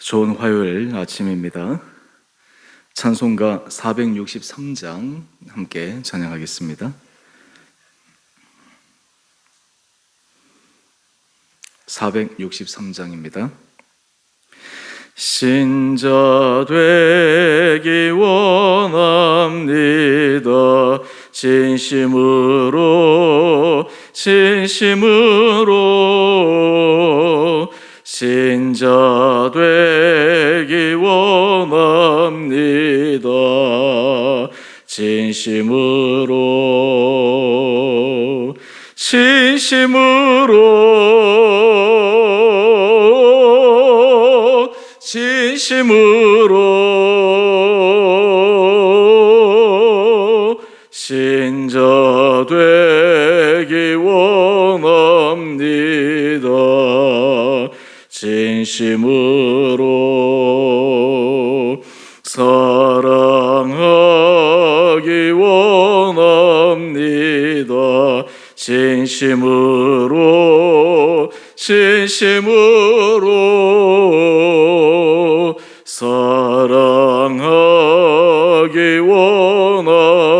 좋은 화요일 아침입니다. 찬송가 463장 함께 찬양하겠습니다. 463장입니다. 신자 되기 원합니다. 진심으로 신자 되기 원합니다. 진심으로 신자 되기 원합니다. 진심으로 사랑하기 원합니다. 진심으로 사랑하기 원합니다.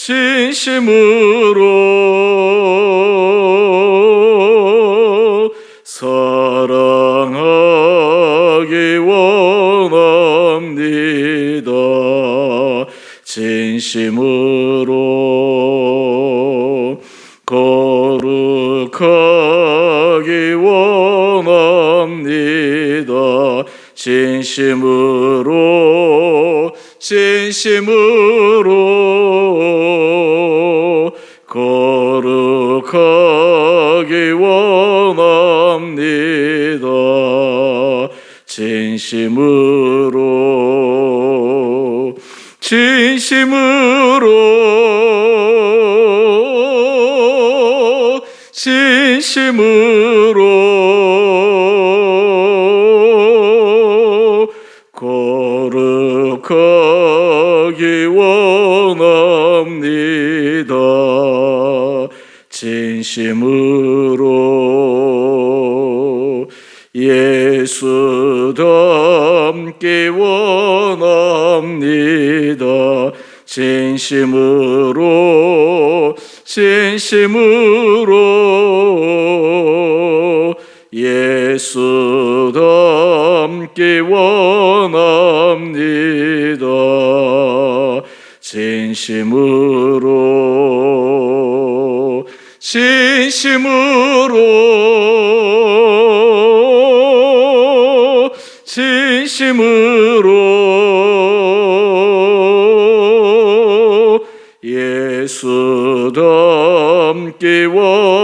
진심으로 사랑하기 원합니다. 진심으로 거룩하기 원합니다. 진심으로 거룩하기 원합니다. 진심으로 거룩하기 원합니다. 진심으로 예수 닮기 원합니다. 진심으로 예수 닮기 원합니다. 진심으로 예수 닮기 원합니다.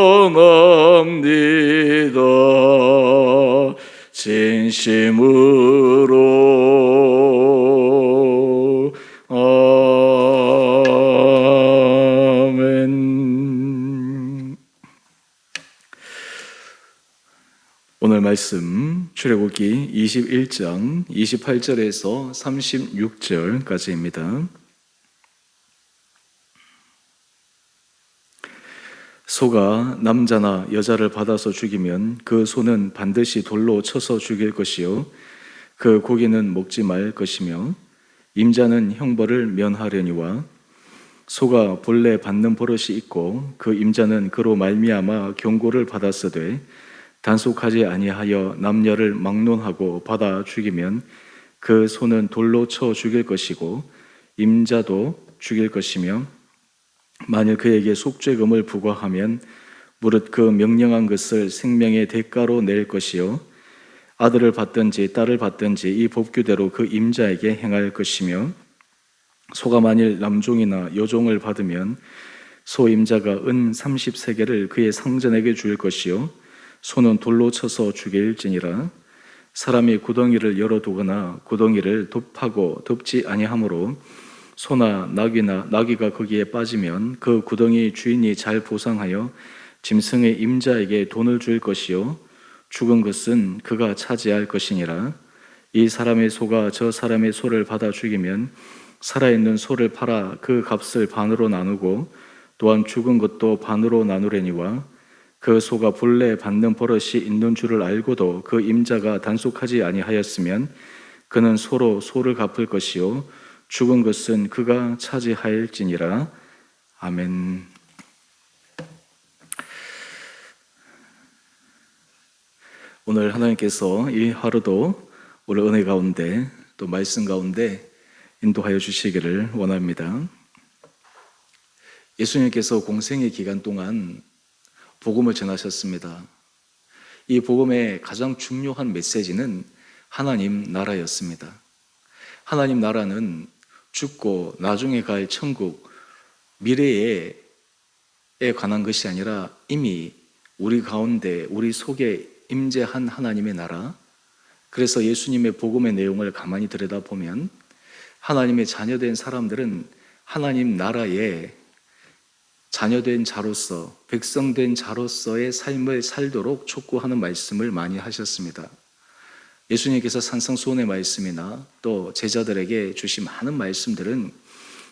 진심으로 아멘. 오늘 말씀 출애굽기 21장 28절에서 36절까지입니다. 소가 남자나 여자를 받아서 죽이면 그 소는 반드시 돌로 쳐서 죽일 것이요 그 고기는 먹지 말 것이며 임자는 형벌을 면하려니와 소가 본래 받는 버릇이 있고 그 임자는 그로 말미암아 경고를 받았으되 단속하지 아니하여 남녀를 막론하고 받아 죽이면 그 소는 돌로 쳐 죽일 것이고 임자도 죽일 것이며 만일 그에게 속죄금을 부과하면 무릇 그 명령한 것을 생명의 대가로 낼 것이요 아들을 받든지 딸을 받든지 이 법규대로 그 임자에게 행할 것이며 소가 만일 남종이나 여종을 받으면 소 임자가 은 30세겔을 그의 상전에게 줄 것이요 소는 돌로 쳐서 죽일지니라. 사람이 구덩이를 열어두거나 구덩이를 덮하고 덮지 아니하므로 소나 나귀가 거기에 빠지면 그 구덩이 주인이 잘 보상하여 짐승의 임자에게 돈을 줄 것이요 죽은 것은 그가 차지할 것이니라. 이 사람의 소가 저 사람의 소를 받아 죽이면 살아있는 소를 팔아 그 값을 반으로 나누고 또한 죽은 것도 반으로 나누려니와 그 소가 본래 받는 버릇이 있는 줄을 알고도 그 임자가 단속하지 아니하였으면 그는 소로 소를 갚을 것이요 죽은 것은 그가 차지하일지니라. 아멘. 오늘 하나님께서 이 하루도 우리 은혜 가운데 또 말씀 가운데 인도하여 주시기를 원합니다. 예수님께서 공생의 기간 동안 복음을 전하셨습니다. 이 복음의 가장 중요한 메시지는 하나님 나라였습니다. 하나님 나라는 죽고 나중에 갈 천국, 미래에 관한 것이 아니라 이미 우리 가운데, 우리 속에 임재한 하나님의 나라. 그래서 예수님의 복음의 내용을 가만히 들여다보면 하나님의 자녀된 사람들은 하나님 나라에 자녀된 자로서, 백성된 자로서의 삶을 살도록 촉구하는 말씀을 많이 하셨습니다. 예수님께서 산상수훈의 말씀이나 또 제자들에게 주신 많은 말씀들은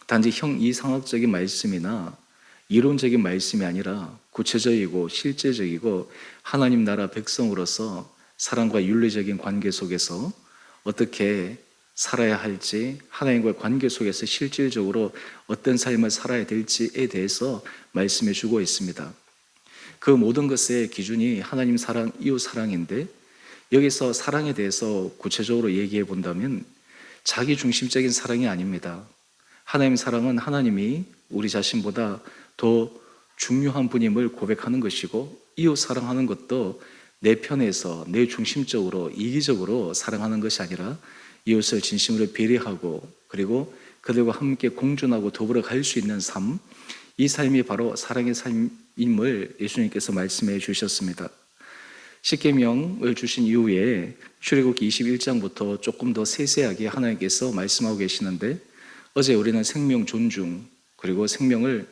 단지 이상학적인 말씀이나 이론적인 말씀이 아니라 구체적이고 실제적이고 하나님 나라 백성으로서 사랑과 윤리적인 관계 속에서 어떻게 살아야 할지, 하나님과의 관계 속에서 실질적으로 어떤 삶을 살아야 될지에 대해서 말씀해 주고 있습니다. 그 모든 것의 기준이 하나님 사랑, 이웃 사랑인데 여기서 사랑에 대해서 구체적으로 얘기해 본다면 자기 중심적인 사랑이 아닙니다. 하나님 사랑은 하나님이 우리 자신보다 더 중요한 분임을 고백하는 것이고 이웃 사랑하는 것도 내 편에서 내 중심적으로 이기적으로 사랑하는 것이 아니라 이웃을 진심으로 배려하고 그리고 그들과 함께 공존하고 더불어 갈 수 있는 삶, 이 삶이 바로 사랑의 삶임을 예수님께서 말씀해 주셨습니다. 십계명을 주신 이후에 출애굽기 21장부터 조금 더 세세하게 하나님께서 말씀하고 계시는데 어제 우리는 생명 존중 그리고 생명을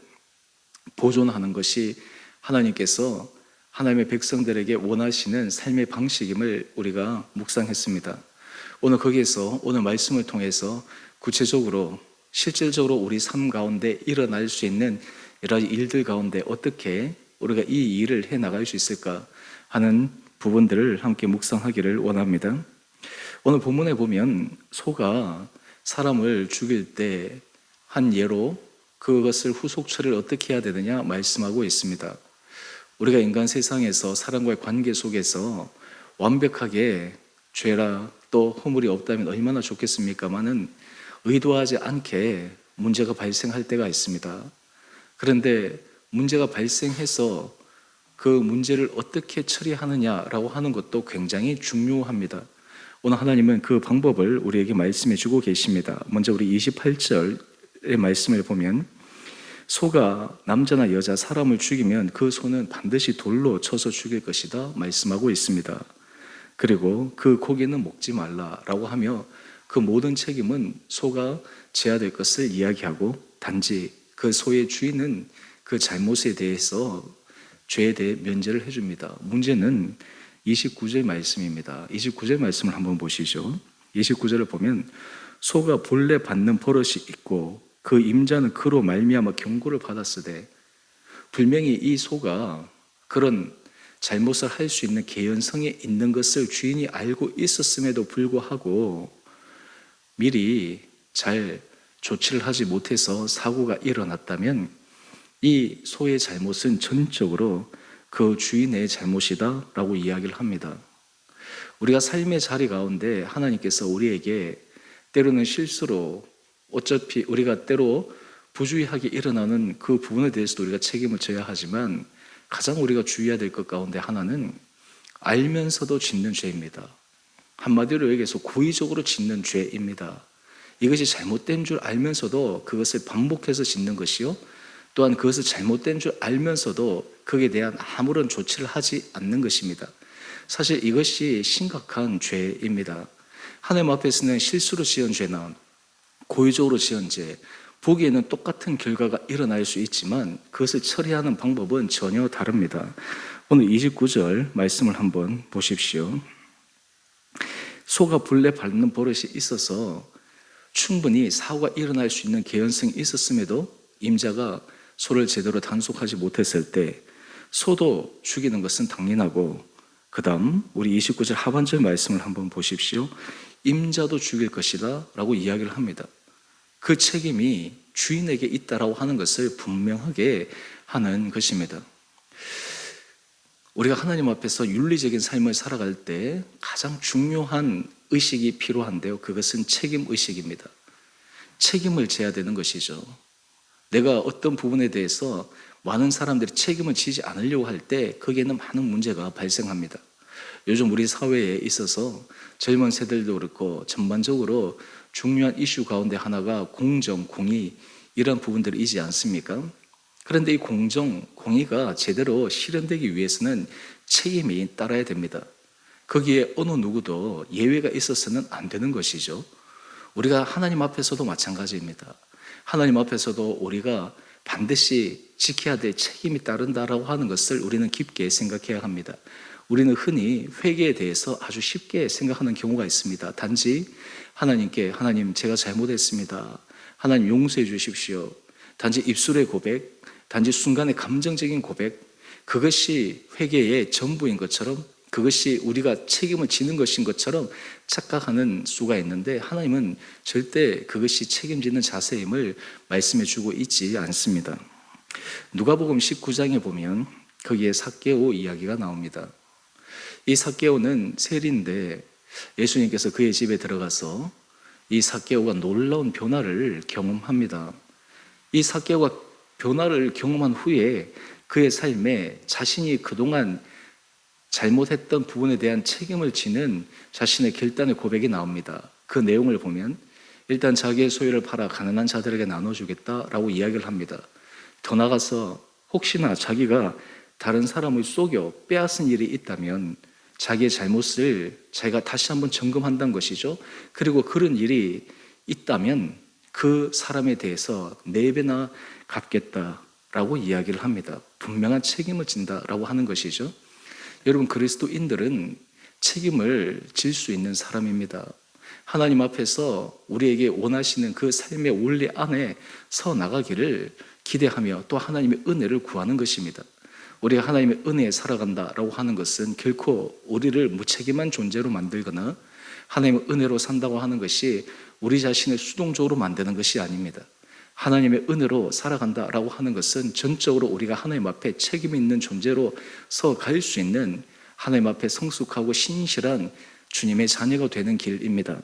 보존하는 것이 하나님께서 하나님의 백성들에게 원하시는 삶의 방식임을 우리가 묵상했습니다. 오늘 거기에서 오늘 말씀을 통해서 구체적으로 실질적으로 우리 삶 가운데 일어날 수 있는 여러 일들 가운데 어떻게 우리가 이 일을 해나갈 수 있을까 하는 부분들을 함께 묵상하기를 원합니다. 오늘 본문에 보면 소가 사람을 죽일 때 한 예로 그것을 후속 처리를 어떻게 해야 되느냐 말씀하고 있습니다. 우리가 인간 세상에서 사람과의 관계 속에서 완벽하게 죄라 또 허물이 없다면 얼마나 좋겠습니까마는 의도하지 않게 문제가 발생할 때가 있습니다. 그런데 문제가 발생해서 그 문제를 어떻게 처리하느냐라고 하는 것도 굉장히 중요합니다. 오늘 하나님은 그 방법을 우리에게 말씀해 주고 계십니다. 먼저 우리 28절의 말씀을 보면 소가 남자나 여자 사람을 죽이면 그 소는 반드시 돌로 쳐서 죽일 것이다 말씀하고 있습니다. 그리고 그 고기는 먹지 말라라고 하며 그 모든 책임은 소가 져야 될 것을 이야기하고 단지 그 소의 주인은 그 잘못에 대해서 죄에 대해 면제를 해줍니다. 문제는 29절 말씀입니다. 29절 말씀을 한번 보시죠. 29절을 보면 소가 본래 받는 버릇이 있고 그 임자는 그로 말미암아 경고를 받았으되 분명히 이 소가 그런 잘못을 할 수 있는 개연성이 있는 것을 주인이 알고 있었음에도 불구하고 미리 잘 조치를 하지 못해서 사고가 일어났다면 이 소의 잘못은 전적으로 그 주인의 잘못이다 라고 이야기를 합니다. 우리가 삶의 자리 가운데 하나님께서 우리에게 때로는 실수로 어차피 우리가 때로 부주의하게 일어나는 그 부분에 대해서도 우리가 책임을 져야 하지만 가장 우리가 주의해야 될 것 가운데 하나는 알면서도 짓는 죄입니다. 한마디로 얘기해서 고의적으로 짓는 죄입니다. 이것이 잘못된 줄 알면서도 그것을 반복해서 짓는 것이요 또한 그것을 잘못된 줄 알면서도 거기에 대한 아무런 조치를 하지 않는 것입니다. 사실 이것이 심각한 죄입니다. 하나님 앞에서는 실수로 지은 죄나 고의적으로 지은 죄, 보기에는 똑같은 결과가 일어날 수 있지만 그것을 처리하는 방법은 전혀 다릅니다. 오늘 29절 말씀을 한번 보십시오. 소가 불에 밟는 버릇이 있어서 충분히 사고가 일어날 수 있는 개연성이 있었음에도 임자가 소를 제대로 단속하지 못했을 때 소도 죽이는 것은 당연하고, 그 다음 우리 29절 하반절 말씀을 한번 보십시오. 임자도 죽일 것이다 라고 이야기를 합니다. 그 책임이 주인에게 있다라고 하는 것을 분명하게 하는 것입니다. 우리가 하나님 앞에서 윤리적인 삶을 살아갈 때 가장 중요한 의식이 필요한데요, 그것은 책임의식입니다. 책임을 져야 되는 것이죠. 내가 어떤 부분에 대해서 많은 사람들이 책임을 지지 않으려고 할 때 거기에는 많은 문제가 발생합니다. 요즘 우리 사회에 있어서 젊은 세대들도 그렇고 전반적으로 중요한 이슈 가운데 하나가 공정, 공의, 이런 부분들이지 않습니까? 그런데 이 공정, 공의가 제대로 실현되기 위해서는 책임이 따라야 됩니다. 거기에 어느 누구도 예외가 있어서는 안 되는 것이죠. 우리가 하나님 앞에서도 마찬가지입니다. 하나님 앞에서도 우리가 반드시 지켜야 될 책임이 따른다라고 하는 것을 우리는 깊게 생각해야 합니다. 우리는 흔히 회개에 대해서 아주 쉽게 생각하는 경우가 있습니다. 단지 하나님께, 하나님 제가 잘못했습니다, 하나님 용서해 주십시오, 단지 입술의 고백, 단지 순간의 감정적인 고백, 그것이 회개의 전부인 것처럼, 그것이 우리가 책임을 지는 것인 것처럼 착각하는 수가 있는데, 하나님은 절대 그것이 책임지는 자세임을 말씀해 주고 있지 않습니다. 누가복음 19장에 보면 거기에 삭개오 이야기가 나옵니다. 이 삭개오는 세리인데 예수님께서 그의 집에 들어가서 이 삭개오가 놀라운 변화를 경험합니다. 이 삭개오가 변화를 경험한 후에 그의 삶에 자신이 그동안 잘못했던 부분에 대한 책임을 지는 자신의 결단의 고백이 나옵니다. 그 내용을 보면 일단 자기의 소유를 팔아 가난한 자들에게 나눠주겠다라고 이야기를 합니다. 더 나아가서 혹시나 자기가 다른 사람을 속여 빼앗은 일이 있다면 자기의 잘못을 자기가 다시 한번 점검한다는 것이죠. 그리고 그런 일이 있다면 그 사람에 대해서 4배나 갚겠다라고 이야기를 합니다. 분명한 책임을 진다라고 하는 것이죠. 여러분, 그리스도인들은 책임을 질 수 있는 사람입니다. 하나님 앞에서 우리에게 원하시는 그 삶의 원리 안에 서 나가기를 기대하며 또 하나님의 은혜를 구하는 것입니다. 우리가 하나님의 은혜에 살아간다라고 하는 것은 결코 우리를 무책임한 존재로 만들거나 하나님의 은혜로 산다고 하는 것이 우리 자신을 수동적으로 만드는 것이 아닙니다. 하나님의 은혜로 살아간다라고 하는 것은 전적으로 우리가 하나님 앞에 책임 있는 존재로 서 갈 수 있는, 하나님 앞에 성숙하고 신실한 주님의 자녀가 되는 길입니다.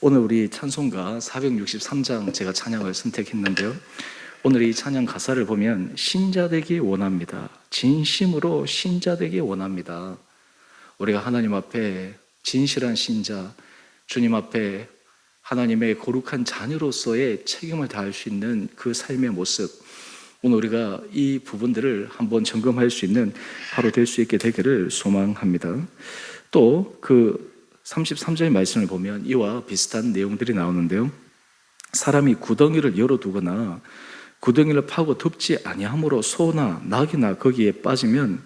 오늘 우리 찬송가 463장 제가 찬양을 선택했는데요, 오늘 이 찬양 가사를 보면 신자 되기 원합니다, 진심으로 신자 되기 원합니다. 우리가 하나님 앞에 진실한 신자, 주님 앞에 하나님의 거룩한 자녀로서의 책임을 다할 수 있는 그 삶의 모습, 오늘 우리가 이 부분들을 한번 점검할 수 있는 하루 될 수 있게 되기를 소망합니다. 또 그 33절 말씀을 보면 이와 비슷한 내용들이 나오는데요, 사람이 구덩이를 열어두거나 구덩이를 파고 덮지 아니함으로 소나 낙이나 거기에 빠지면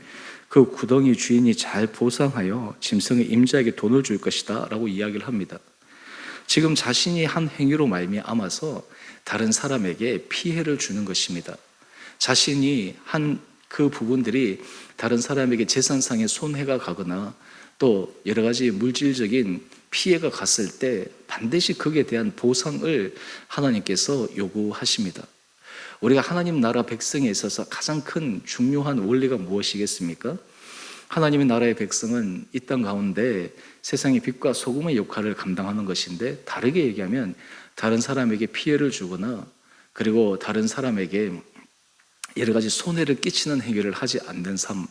그 구덩이 주인이 잘 보상하여 짐승의 임자에게 돈을 줄 것이다 라고 이야기를 합니다. 지금 자신이 한 행위로 말미암아서 다른 사람에게 피해를 주는 것입니다. 자신이 한 그 부분들이 다른 사람에게 재산상의 손해가 가거나 또 여러 가지 물질적인 피해가 갔을 때 반드시 거기에 대한 보상을 하나님께서 요구하십니다. 우리가 하나님 나라 백성에 있어서 가장 큰 중요한 원리가 무엇이겠습니까? 하나님의 나라의 백성은 이 땅 가운데 세상의 빛과 소금의 역할을 감당하는 것인데, 다르게 얘기하면 다른 사람에게 피해를 주거나 그리고 다른 사람에게 여러 가지 손해를 끼치는 행위를 하지 않는 삶,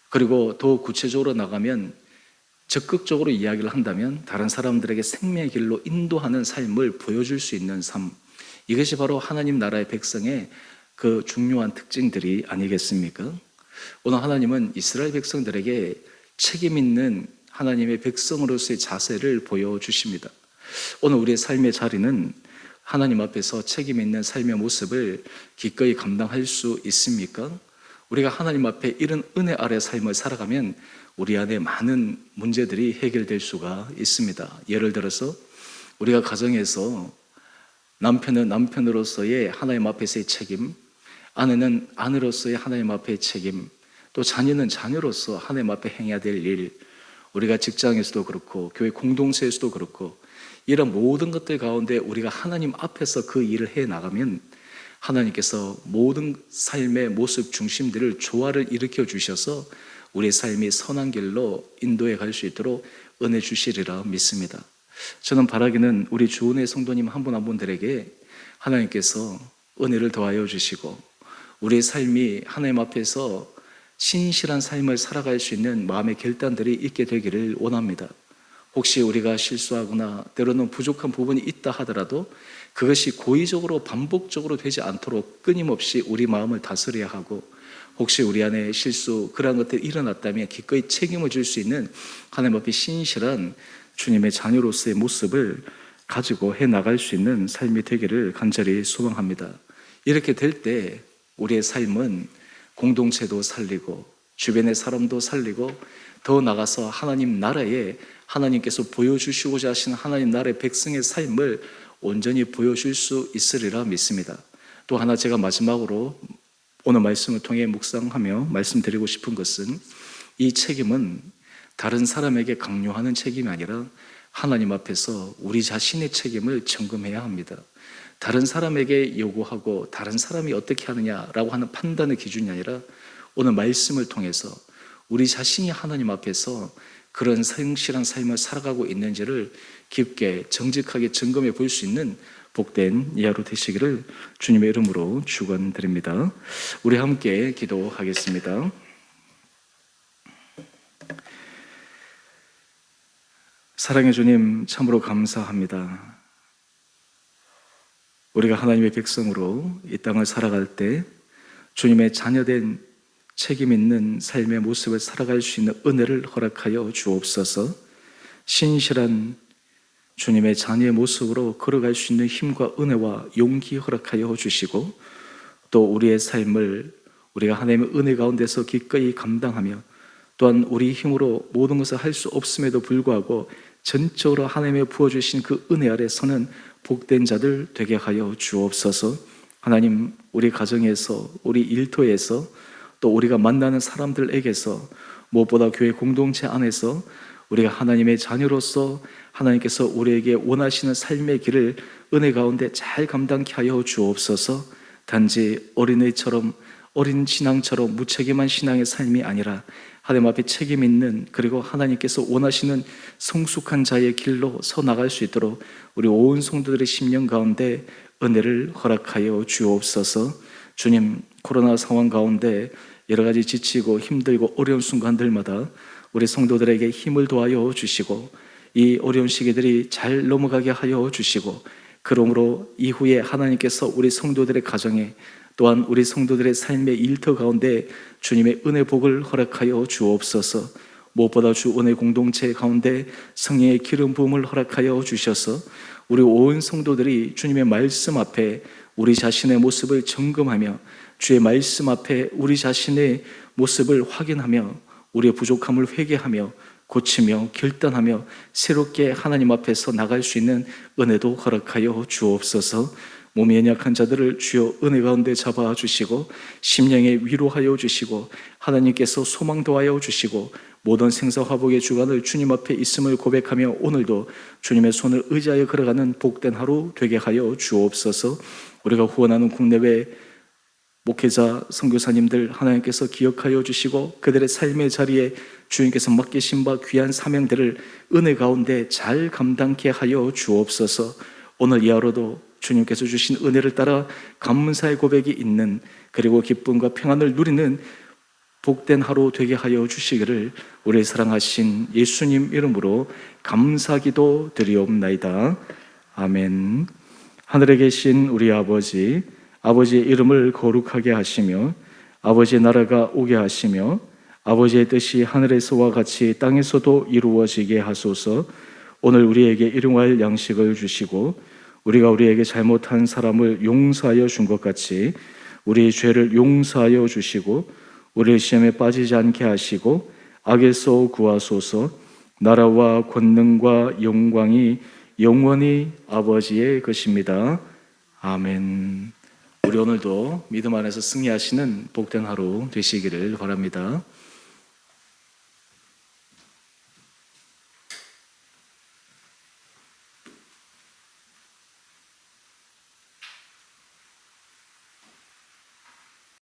그리고 더 구체적으로 나가면 적극적으로 이야기를 한다면 다른 사람들에게 생명의 길로 인도하는 삶을 보여줄 수 있는 삶, 이것이 바로 하나님 나라의 백성의 그 중요한 특징들이 아니겠습니까? 오늘 하나님은 이스라엘 백성들에게 책임 있는 하나님의 백성으로서의 자세를 보여주십니다. 오늘 우리의 삶의 자리는 하나님 앞에서 책임 있는 삶의 모습을 기꺼이 감당할 수 있습니까? 우리가 하나님 앞에 이런 은혜 아래 삶을 살아가면 우리 안에 많은 문제들이 해결될 수가 있습니다. 예를 들어서 우리가 가정에서 남편은 남편으로서의 하나님 앞에서의 책임, 아내는 아내로서의 하나님 앞의 책임, 또 자녀는 자녀로서 하나님 앞에 행해야 될 일, 우리가 직장에서도 그렇고 교회 공동체에서도 그렇고 이런 모든 것들 가운데 우리가 하나님 앞에서 그 일을 해 나가면 하나님께서 모든 삶의 모습 중심들을 조화를 일으켜 주셔서 우리의 삶이 선한 길로 인도해 갈 수 있도록 은혜 주시리라 믿습니다. 저는 바라기는 우리 주은혜 성도님 한 분 한 분들에게 하나님께서 은혜를 더하여 주시고 우리의 삶이 하나님 앞에서 신실한 삶을 살아갈 수 있는 마음의 결단들이 있게 되기를 원합니다. 혹시 우리가 실수하거나 때로는 부족한 부분이 있다 하더라도 그것이 고의적으로 반복적으로 되지 않도록 끊임없이 우리 마음을 다스려야 하고, 혹시 우리 안에 실수 그러한 것들이 일어났다면 기꺼이 책임을 질 수 있는 하나님 앞에 신실한 주님의 자녀로서의 모습을 가지고 해나갈 수 있는 삶이 되기를 간절히 소망합니다. 이렇게 될 때 우리의 삶은 공동체도 살리고 주변의 사람도 살리고 더 나아가서 하나님 나라에 하나님께서 보여주시고자 하시는 하나님 나라의 백성의 삶을 온전히 보여줄 수 있으리라 믿습니다. 또 하나 제가 마지막으로 오늘 말씀을 통해 묵상하며 말씀드리고 싶은 것은 이 책임은 다른 사람에게 강요하는 책임이 아니라 하나님 앞에서 우리 자신의 책임을 점검해야 합니다. 다른 사람에게 요구하고 다른 사람이 어떻게 하느냐라고 하는 판단의 기준이 아니라 오늘 말씀을 통해서 우리 자신이 하나님 앞에서 그런 성실한 삶을 살아가고 있는지를 깊게 정직하게 점검해 볼 수 있는 복된 이 하루 되시기를 주님의 이름으로 축원드립니다. 우리 함께 기도하겠습니다. 사랑의 주님, 참으로 감사합니다. 우리가 하나님의 백성으로 이 땅을 살아갈 때 주님의 자녀된 책임 있는 삶의 모습을 살아갈 수 있는 은혜를 허락하여 주옵소서. 신실한 주님의 자녀의 모습으로 걸어갈 수 있는 힘과 은혜와 용기 허락하여 주시고, 또 우리의 삶을 우리가 하나님의 은혜 가운데서 기꺼이 감당하며 또한 우리 힘으로 모든 것을 할 수 없음에도 불구하고 전적으로 하나님의 부어주신 그 은혜 아래 서는 복된 자들 되게 하여 주옵소서. 하나님, 우리 가정에서 우리 일터에서 또 우리가 만나는 사람들에게서 무엇보다 교회 공동체 안에서 우리가 하나님의 자녀로서 하나님께서 우리에게 원하시는 삶의 길을 은혜 가운데 잘 감당케 하여 주옵소서. 단지 어린애처럼 어린 신앙처럼 무책임한 신앙의 삶이 아니라 하나님 앞에 책임 있는, 그리고 하나님께서 원하시는 성숙한 자의 길로 서 나갈 수 있도록 우리 온 성도들의 심령 가운데 은혜를 허락하여 주옵소서. 주님, 코로나 상황 가운데 여러 가지 지치고 힘들고 어려운 순간들마다 우리 성도들에게 힘을 더하여 주시고 이 어려운 시기들이 잘 넘어가게 하여 주시고, 그러므로 이후에 하나님께서 우리 성도들의 가정에 또한 우리 성도들의 삶의 일터 가운데 주님의 은혜 복을 허락하여 주옵소서. 무엇보다 주 은혜 공동체 가운데 성령의 기름 부음을 허락하여 주셔서 우리 온 성도들이 주님의 말씀 앞에 우리 자신의 모습을 점검하며 주의 말씀 앞에 우리 자신의 모습을 확인하며 우리의 부족함을 회개하며 고치며 결단하며 새롭게 하나님 앞에서 나갈 수 있는 은혜도 허락하여 주옵소서. 몸이 연약한 자들을 주여 은혜 가운데 잡아주시고 심령에 위로하여 주시고 하나님께서 소망 도하여 주시고 모든 생사화복의 주관을 주님 앞에 있음을 고백하며 오늘도 주님의 손을 의지하여 걸어가는 복된 하루 되게 하여 주옵소서. 우리가 후원하는 국내외 목회자, 선교사님들 하나님께서 기억하여 주시고 그들의 삶의 자리에 주님께서 맡기신 바 귀한 사명들을 은혜 가운데 잘 감당케 하여 주옵소서. 오늘 이 하루도 주님께서 주신 은혜를 따라 감사의 고백이 있는, 그리고 기쁨과 평안을 누리는 복된 하루 되게 하여 주시기를 우리 사랑하신 예수님 이름으로 감사기도 드리옵나이다. 아멘. 하늘에 계신 우리 아버지, 아버지의 이름을 거룩하게 하시며 아버지의 나라가 오게 하시며 아버지의 뜻이 하늘에서와 같이 땅에서도 이루어지게 하소서. 오늘 우리에게 일용할 양식을 주시고 우리가 우리에게 잘못한 사람을 용서하여 준 것 같이 우리의 죄를 용서하여 주시고 우리를 시험에 빠지지 않게 하시고 악에서 구하소서. 나라와 권능과 영광이 영원히 아버지의 것입니다. 아멘. 우리 오늘도 믿음 안에서 승리하시는 복된 하루 되시기를 바랍니다.